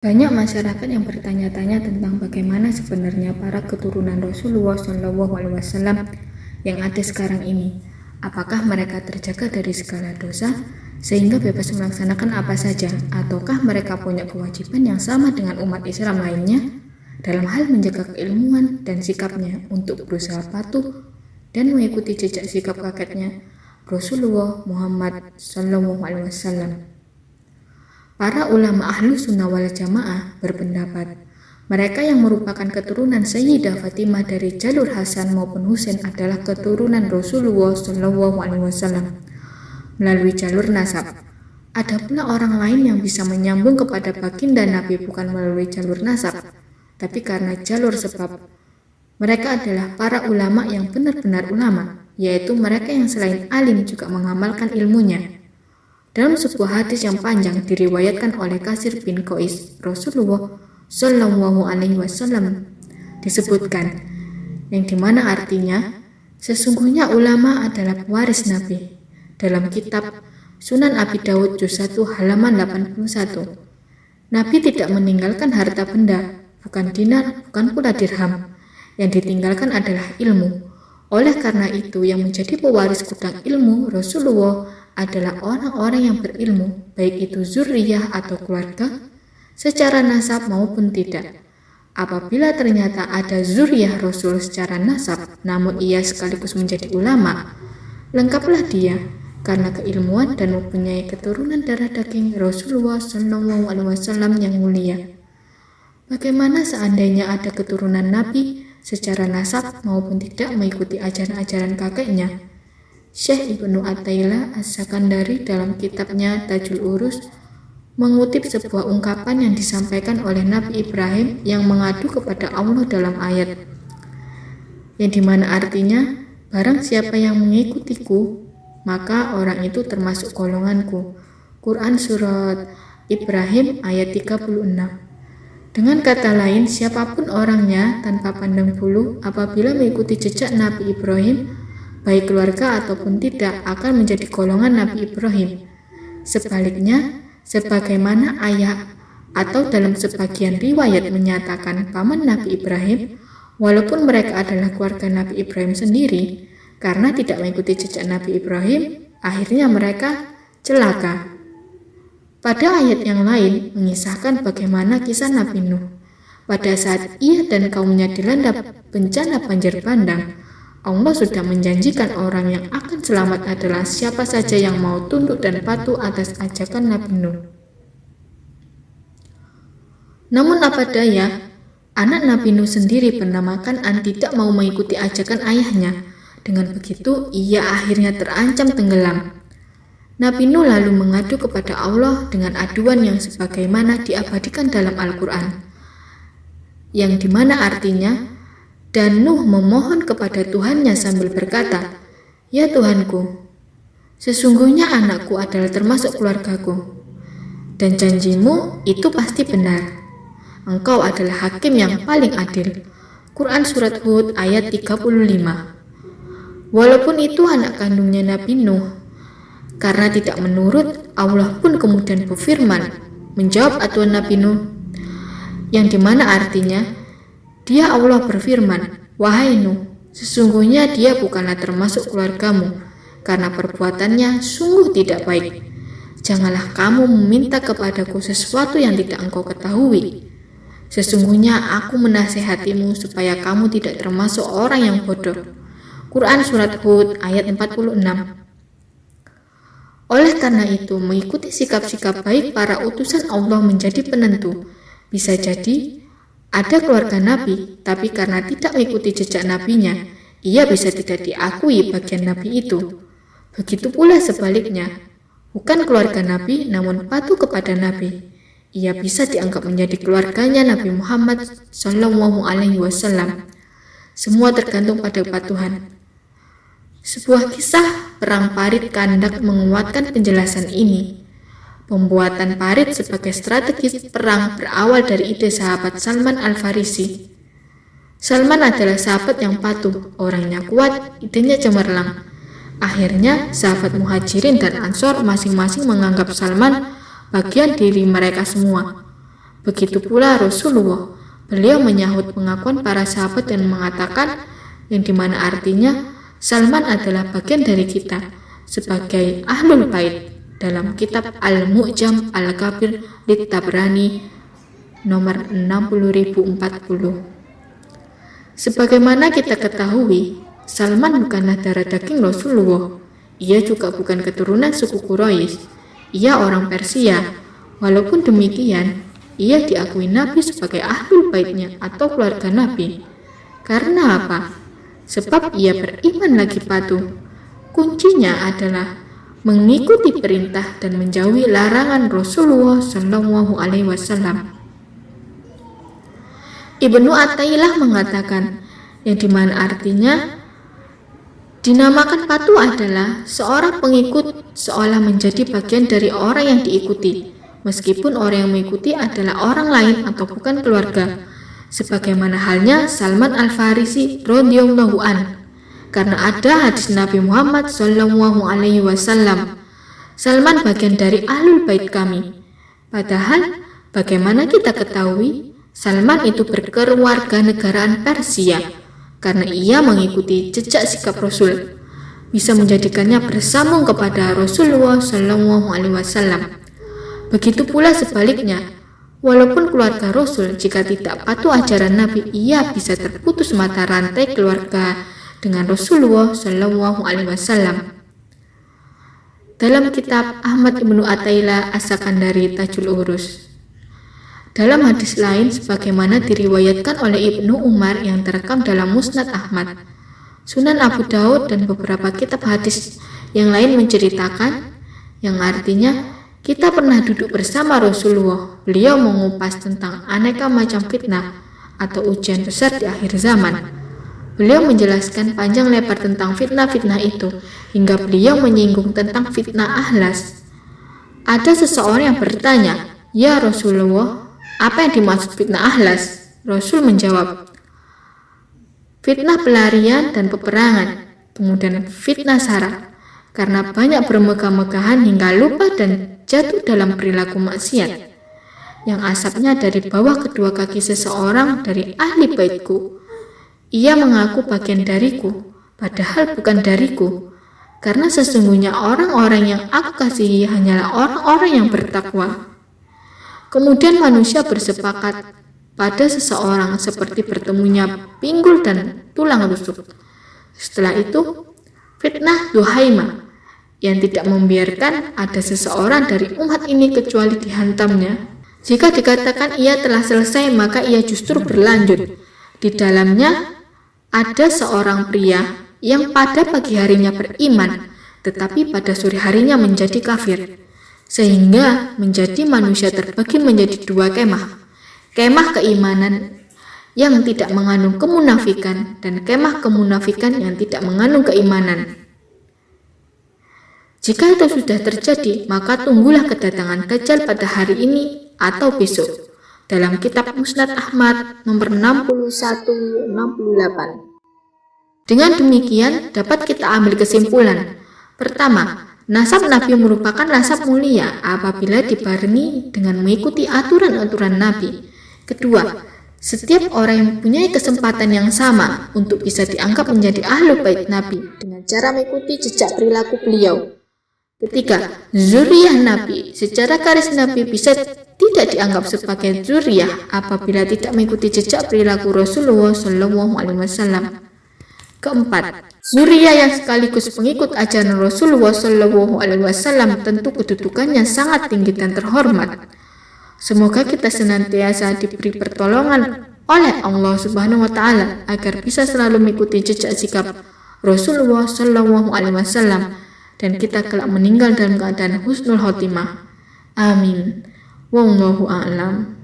Banyak masyarakat yang bertanya-tanya tentang bagaimana sebenarnya para keturunan Rasulullah SAW yang ada sekarang ini. Apakah mereka terjaga dari segala dosa sehingga bebas melaksanakan apa saja, ataukah mereka punya kewajiban yang sama dengan umat Islam lainnya dalam hal menjaga keilmuan dan sikapnya untuk berusaha patuh dan mengikuti jejak sikap kakeknya Rasulullah Muhammad SAW. Para ulama ahlu sunnah wal jamaah berpendapat, mereka yang merupakan keturunan Sayyidah Fatimah dari jalur Hasan maupun Husain adalah keturunan Rasulullah SAW melalui jalur nasab. Ada pula orang lain yang bisa menyambung kepada baginda Nabi bukan melalui jalur nasab, tapi karena jalur sebab. Mereka adalah para ulama yang benar-benar ulama, yaitu mereka yang selain alim juga mengamalkan ilmunya. Dalam sebuah hadis yang panjang diriwayatkan oleh Kasir bin Qais, Rasulullah SAW disebutkan, yang dimana artinya, sesungguhnya ulama adalah pewaris Nabi. Dalam kitab Sunan Abi Dawud juz 1 halaman 81, Nabi tidak meninggalkan harta benda, bukan dinar, bukan pula dirham. Yang ditinggalkan adalah ilmu. Oleh karena itu, yang menjadi pewaris gudang ilmu Rasulullah adalah orang-orang yang berilmu, baik itu zuriyah atau keluarga, secara nasab maupun tidak. Apabila ternyata ada zuriyah Rasul secara nasab, namun ia sekaligus menjadi ulama, lengkaplah dia, karena keilmuan dan mempunyai keturunan darah daging Rasulullah SAW yang mulia. Bagaimana seandainya ada keturunan Nabi secara nasab maupun tidak mengikuti ajaran-ajaran kakeknya? Syekh Ibnu Athaillah As-Sakandari dalam kitabnya Tajul Urus mengutip sebuah ungkapan yang disampaikan oleh Nabi Ibrahim yang mengadu kepada Allah dalam ayat, yang dimana artinya, barang siapa yang mengikutiku, maka orang itu termasuk golonganku. Quran Surat Ibrahim ayat 36. Dengan kata lain, siapapun orangnya tanpa pandang bulu, apabila mengikuti jejak Nabi Ibrahim, baik keluarga ataupun tidak, akan menjadi golongan Nabi Ibrahim. Sebaliknya, sebagaimana ayah atau dalam sebagian riwayat menyatakan paman Nabi Ibrahim, walaupun mereka adalah keluarga Nabi Ibrahim sendiri, karena tidak mengikuti jejak Nabi Ibrahim, akhirnya mereka celaka. Pada ayat yang lain mengisahkan bagaimana kisah Nabi Nuh. Pada saat ia dan kaumnya dilanda bencana banjir bandang, Allah sudah menjanjikan orang yang akan selamat adalah siapa saja yang mau tunduk dan patuh atas ajakan Nabi Nuh. Namun apa daya, anak Nabi Nuh sendiri bernama Kan'an tidak mau mengikuti ajakan ayahnya. Dengan begitu, ia akhirnya terancam tenggelam. Nabi Nuh lalu mengadu kepada Allah dengan aduan yang sebagaimana diabadikan dalam Al-Quran, yang dimana artinya, dan Nuh memohon kepada Tuhannya sambil berkata, "Ya Tuhanku, sesungguhnya anakku adalah termasuk keluargaku, dan janjimu itu pasti benar. Engkau adalah hakim yang paling adil." Quran Surat Hud ayat 35. Walaupun itu anak kandungnya Nabi Nuh, karena tidak menurut, Allah pun kemudian berfirman, menjawab aduan Nabi Nuh, yang dimana artinya, dia Allah berfirman, "Wahai Nuh, sesungguhnya dia bukanlah termasuk keluargamu, karena perbuatannya sungguh tidak baik. Janganlah kamu meminta kepadaku sesuatu yang tidak engkau ketahui. Sesungguhnya aku menasihatimu supaya kamu tidak termasuk orang yang bodoh." Quran Surat Hud ayat 46. Oleh karena itu, mengikuti sikap-sikap baik para utusan Allah menjadi penentu. Bisa jadi ada keluarga Nabi, tapi karena tidak mengikuti jejak nabinya, ia bisa tidak diakui bagian Nabi itu. Begitu pula sebaliknya, bukan keluarga Nabi namun patuh kepada Nabi, ia bisa dianggap menjadi keluarganya Nabi Muhammad SAW. Semua tergantung pada kepatuhan. Sebuah kisah perang Parit Kandak menguatkan penjelasan ini. Pembuatan parit sebagai strategi perang berawal dari ide sahabat Salman Al-Farisi. Salman adalah sahabat yang patuh, orangnya kuat, idenya cemerlang. Akhirnya, sahabat Muhajirin dan Ansor masing-masing menganggap Salman bagian diri mereka semua. Begitu pula Rasulullah. Beliau menyahut pengakuan para sahabat dan mengatakan, yang dimana artinya Salman adalah bagian dari kita sebagai Ahlul Bait dalam kitab Al-Mu'jam Al-Kabir Lit-Tabrani nomor 60040. Sebagaimana kita ketahui, Salman bukanlah darah daging Rasulullah. Ia juga bukan keturunan suku Quraisy. Ia orang Persia. Walaupun demikian, ia diakui Nabi sebagai Ahlul Baitnya atau keluarga Nabi. Karena apa? Sebab ia beriman lagi patuh. Kuncinya adalah mengikuti perintah dan menjauhi larangan Rasulullah SAW. Ibnu Athaillah mengatakan, yang dimana artinya dinamakan patuh adalah seorang pengikut seolah menjadi bagian dari orang yang diikuti, meskipun orang yang mengikuti adalah orang lain atau bukan keluarga, sebagaimana halnya Salman Al-Farisi radhiyallahu an. Karena ada hadis Nabi Muhammad SAW, Salman bagian dari Ahlul Bait kami. Padahal bagaimana kita ketahui Salman itu berkewarganegaraan Persia, karena ia mengikuti jejak sikap Rasul, bisa menjadikannya bersambung kepada Rasulullah SAW. Begitu pula sebaliknya, walaupun keluarga Rasul jika tidak patuh ajaran Nabi, ia bisa terputus mata rantai keluarga dengan Rasulullah SAW. Dalam kitab Ahmad Ibnu Athaillah As-Sakandari Tajul Urus, dalam hadis lain sebagaimana diriwayatkan oleh Ibnu Umar yang terekam dalam Musnad Ahmad, Sunan Abu Daud dan beberapa kitab hadis yang lain menceritakan, yang artinya kita pernah duduk bersama Rasulullah. Beliau mengupas tentang aneka macam fitnah atau ujian besar di akhir zaman. Beliau menjelaskan panjang lebar tentang fitnah-fitnah itu, hingga beliau menyinggung tentang fitnah ahlas. Ada seseorang yang bertanya, "Ya Rasulullah, apa yang dimaksud fitnah ahlas?" Rasul menjawab, "Fitnah pelarian dan peperangan, kemudian fitnah sara, karena banyak bermegah-megahan hingga lupa dan jatuh dalam perilaku maksiat, yang asapnya dari bawah kedua kaki seseorang dari ahli baitku. Ia mengaku bagian dariku, padahal bukan dariku, karena sesungguhnya orang-orang yang aku kasihi hanyalah orang-orang yang bertakwa." Kemudian manusia bersepakat pada seseorang seperti bertemunya pinggul dan tulang rusuk. Setelah itu, fitnah Duhaimah, yang tidak membiarkan ada seseorang dari umat ini kecuali dihantamnya. Jika dikatakan ia telah selesai, maka ia justru berlanjut. Di dalamnya ada seorang pria yang pada pagi harinya beriman, tetapi pada sore harinya menjadi kafir, sehingga menjadi manusia terbagi menjadi dua kemah. Kemah keimanan yang tidak mengandung kemunafikan dan kemah kemunafikan yang tidak mengandung keimanan. Jika itu sudah terjadi, maka tunggulah kedatangan Dajjal pada hari ini atau besok. Dalam kitab Musnad Ahmad nomor 6168. Dengan demikian dapat kita ambil kesimpulan. Pertama, nasab Nabi merupakan nasab mulia apabila dibarengi dengan mengikuti aturan-aturan Nabi. Kedua, setiap orang yang mempunyai kesempatan yang sama untuk bisa dianggap menjadi Ahlul Bait Nabi dengan cara mengikuti jejak perilaku beliau. Ketiga, zuriyah Nabi secara garis Nabi bisa tidak dianggap sebagai zuriyah apabila tidak mengikuti jejak perilaku Rasulullah SAW. Keempat, zuriyah yang sekaligus pengikut ajaran Rasulullah SAW tentu kedudukannya sangat tinggi dan terhormat. Semoga kita senantiasa diberi pertolongan oleh Allah Subhanahu wa Ta'ala agar bisa selalu mengikuti jejak sikap Rasulullah SAW dan kita kelak meninggal dalam keadaan husnul khotimah. Amin. Wallahu a'lam.